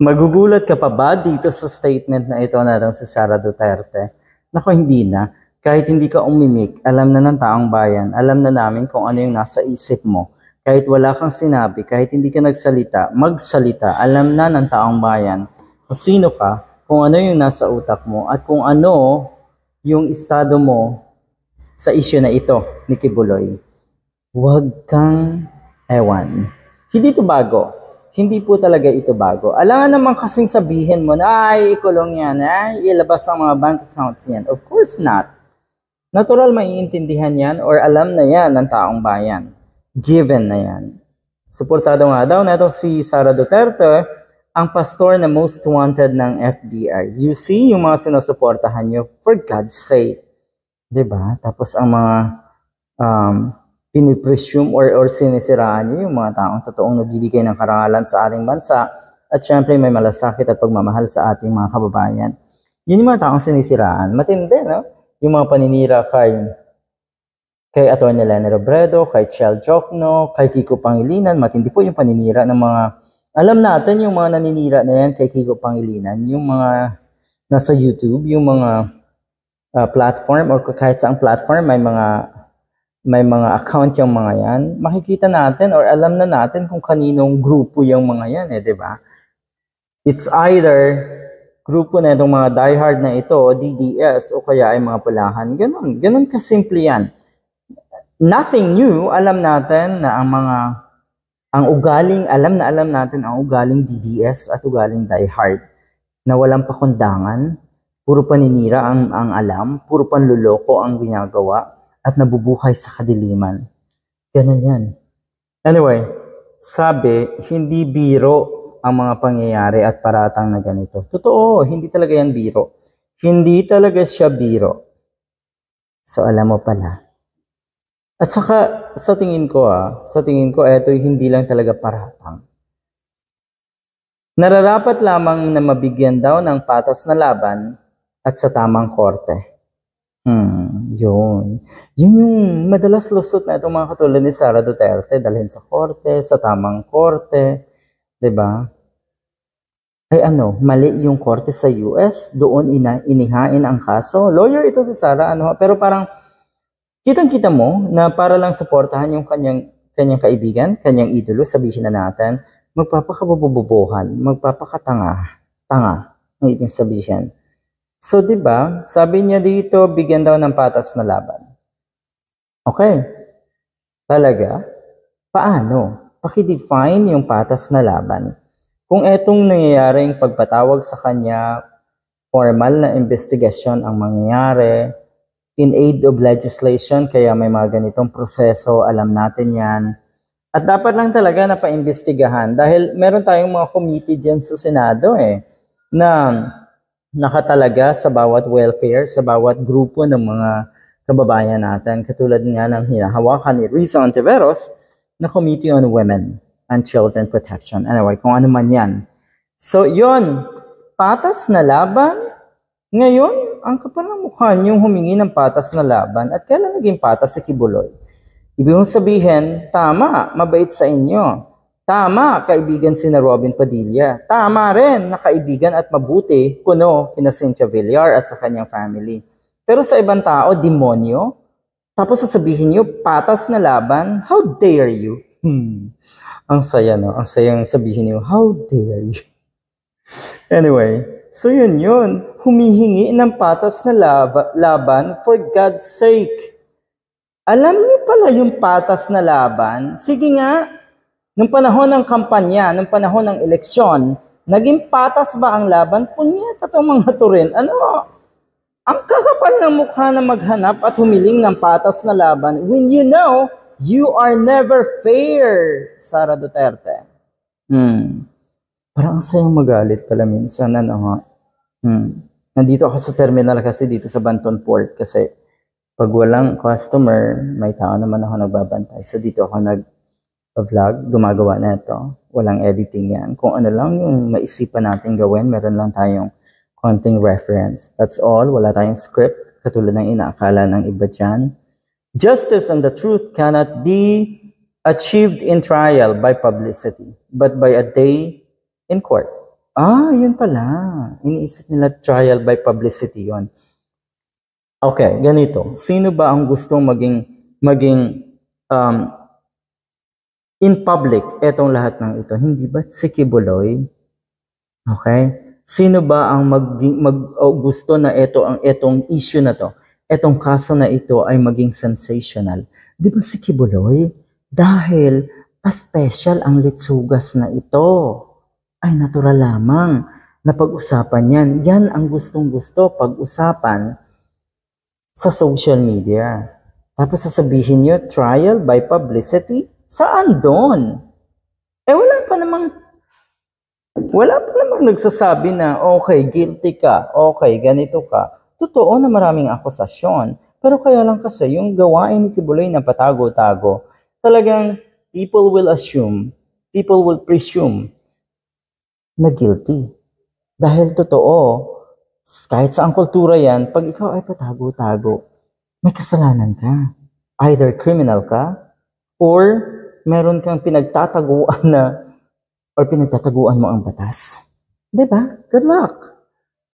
Magugulat ka pa ba dito sa statement na ito na si Sara Duterte? Naku, hindi na. Kahit hindi ka umimik, alam na ng taong bayan, alam na namin kung ano yung nasa isip mo. Kahit wala kang sinabi, kahit hindi ka nagsalita, magsalita, alam na ng taong bayan kung sino ka, kung ano yung nasa utak mo, at kung ano yung estado mo sa isyu na ito ni Kibuloy. Huwag kang ewan. Hindi ito bago. Hindi po talaga ito bago. Alangan naman kasing sabihin mo na, ay, ikulong yan, ay, ilabas ang mga bank accounts yan. Of course not. Natural maiintindihan yan or alam na yan ng taong bayan. Given na yan. Suportado nga daw na ito si Sara Duterte, ang pastor na most wanted ng FBI. You see, yung mga sinusuportahan nyo, for God's sake. Diba? Tapos ang mga pinipresume or sinisiraan niyo yung mga taong totoong nagbibigay ng karangalan sa ating bansa at syempre may malasakit at pagmamahal sa ating mga kababayan. Yun yung mga taong sinisiraan. Matindi, no? Yung mga paninira kay Atty. Leni Robredo, kay Chel Jokno, kay Kiko Pangilinan, matindi po yung paninira ng mga, alam natin yung mga naninira na yan kay Kiko Pangilinan, yung mga nasa YouTube, yung mga platform or kahit saang platform, may mga account yung mga yan, makikita natin or alam na natin kung kaninong grupo yung mga yan, di ba? It's either grupo na itong mga diehard na ito, DDS, o kaya ay mga pulahan. Ganon kasimple yan. Nothing new, alam natin na ang ugaling, alam natin ang ugaling DDS at ugaling diehard na walang pakundangan, puro paninira ang alam, puro panluloko ang ginagawa, at nabubuhay sa kadiliman. Ganun yan. Anyway, sabi, hindi biro ang mga pangyayari at paratang na ganito. Totoo, hindi talaga yan biro. Hindi talaga siya biro. So, alam mo pala. At saka, sa tingin ko, eto hindi lang talaga paratang. Nararapat lamang na mabigyan daw ng patas na laban at sa tamang korte. Yun yung madalas lusot na itong mga katulad ni Sara Duterte, dalhin sa korte, sa tamang korte, diba? Ay mali yung korte sa US, doon inihain ang kaso. Lawyer ito si Sara, pero parang kitang-kita mo na para lang suportahan yung kanyang kaibigan, kanyang idolo, sabihin na natin, magpapakabububuhan, magpapakatanga, ang ibig sabihin. So, diba, sabi niya dito, bigyan daw ng patas na laban. Okay. Talaga? Paano? Paki-define yung patas na laban. Kung etong nangyayaring pagpatawag sa kanya, formal na investigasyon ang mangyayari, in aid of legislation, kaya may mga ganitong proseso, alam natin yan. At dapat lang talaga na paimbestigahan dahil meron tayong mga committee dyan sa Senado na nakatalaga sa bawat welfare, sa bawat grupo ng mga kababayan natin. Katulad nga ng hinahawakan ni Riza Ontiveros na Committee on Women and Children Protection. Anyway, kung ano man yan. So, yun. Patas na laban. Ngayon, ang kapal ng mukha niyong humingi ng patas na laban. At kailan naging patas si Kibuloy? Ibig mong sabihin, tama, mabait sa inyo. Tama, kaibigan si na Robin Padilla. Tama rin na kaibigan at mabuti kuno kina Cynthia Villar at sa kanyang family. Pero sa ibang tao, demonyo. Tapos sasabihin niyo, patas na laban. How dare you? Ang saya, no? Ang sayang sabihin niyo, how dare you? Anyway, so yun. Humihingi ng patas na laban for God's sake. Alam niyo pala yung patas na laban? Sige nga. Nung panahon ng kampanya, nung panahon ng eleksyon, naging patas ba ang laban? Punyeta itong mga turin. Ang kakapal ng mukha na maghanap at humiling ng patas na laban when you know you are never fair, Sara Duterte. Parang ang sayang magalit pala minsan. Nandito ako sa terminal kasi dito sa Banton Port kasi pag walang customer, may tao naman ako nagbabantay. So dito ako vlog, gumagawa na ito. Walang editing yan. Kung ano lang yung maisipan natin gawin, meron lang tayong konting reference. That's all. Wala tayong script, katulad ng inaakala ng iba dyan. Justice and the truth cannot be achieved in trial by publicity, but by a day in court. Yun pala. Iniisip nila trial by publicity yon. Okay, ganito. Sino ba ang gustong maging in public etong lahat ng ito? Hindi ba si Kibuloy? Okay? Sino ba ang gusto na etong issue na to? Etong kaso na ito ay maging sensational. Di ba si Kibuloy? Dahil pa-special ang litsugas na ito. Ay natural lamang na pag-usapan yan. Yan ang gustong-gusto pag-usapan sa social media. Tapos sasabihin nyo, trial by publicity? Saan doon? Wala pa namang nagsasabi na, okay, guilty ka, okay, ganito ka. Totoo na maraming akusasyon. Pero kaya lang kasi, yung gawain ni Kibuloy na patago-tago, talagang people will presume na guilty. Dahil totoo, kahit sa ang kultura yan, pag ikaw ay patago-tago, may kasalanan ka. Either criminal ka, or meron kang pinagtataguan mo ang batas. Diba? Good luck!